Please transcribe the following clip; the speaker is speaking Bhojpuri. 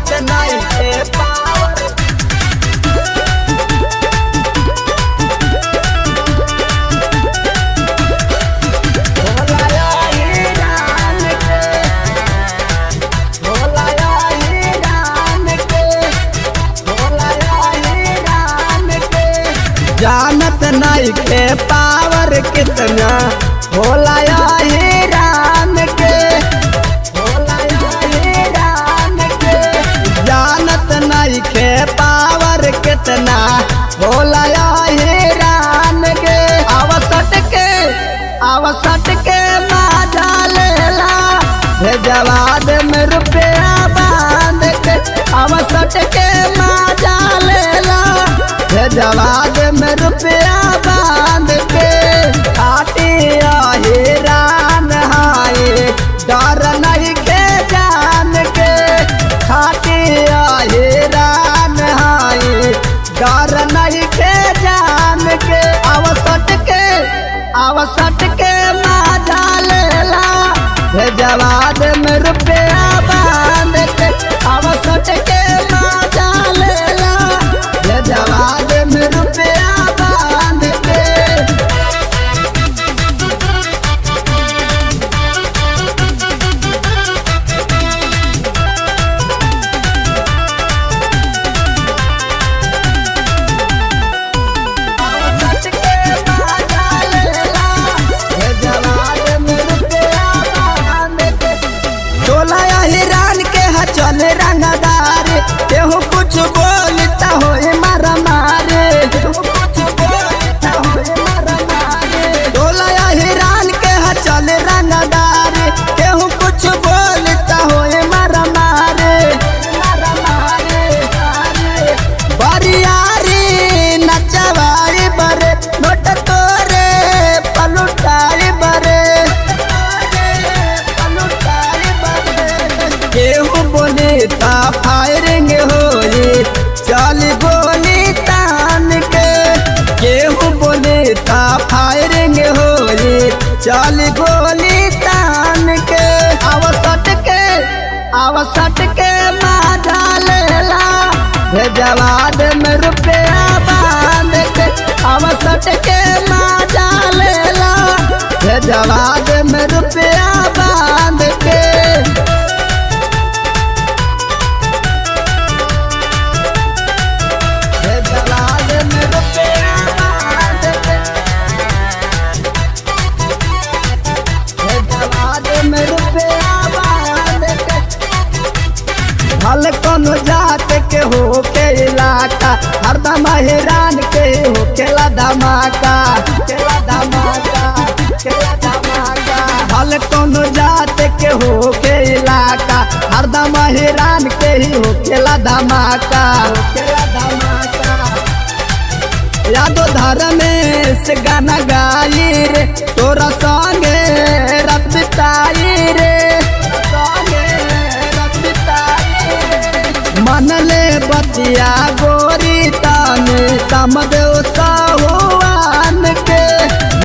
जानत नहीं के पावर जानत नहीं के पावर कितना होला ईरान के जानत नहीं के पावर कितना होला ईरान के आवसट के माजा लेला जवाब में रुपया बांध के आवसट के माजा लेला जवाब में रुपया बांध के खाटिया हिरान हाय डर नहीं के जान के खाटिया हिरान हाय डर नहीं के जान के आवसट के माजा लेला जवाब में रुपया बांध के आवसट के माजा लेला जवाब में रुपया बांध के हिरान के चल रंगदार केहू कुछ बोलता हो मारा मारे टोला हिरान के चल रंगदार केहू कुछ बोलता हो मारा मारे बरियारी नचवाई बरे नोट तोरे पलुटाई बरे केहू बोले ता फायरिंग होई चल गोली तान के केहू बोले ता फायरिंग होई चल गोली तान के आवसट के माजा लेला जवाब में रुपया बांध के आवसट के माजा लेला जवाब में रुपया बांध के हल कोनो जात के हो के इलाका हरदम हिरान के हो केला धमाका हल कोनो जात के हो के इलाका हरदम हिरान के ही हो केला धमाका यादो धर्मेश गाना गाई रे तोरा संगे रत बिताई रे मन ले बतिया गोरी ताने समझो साहुआन के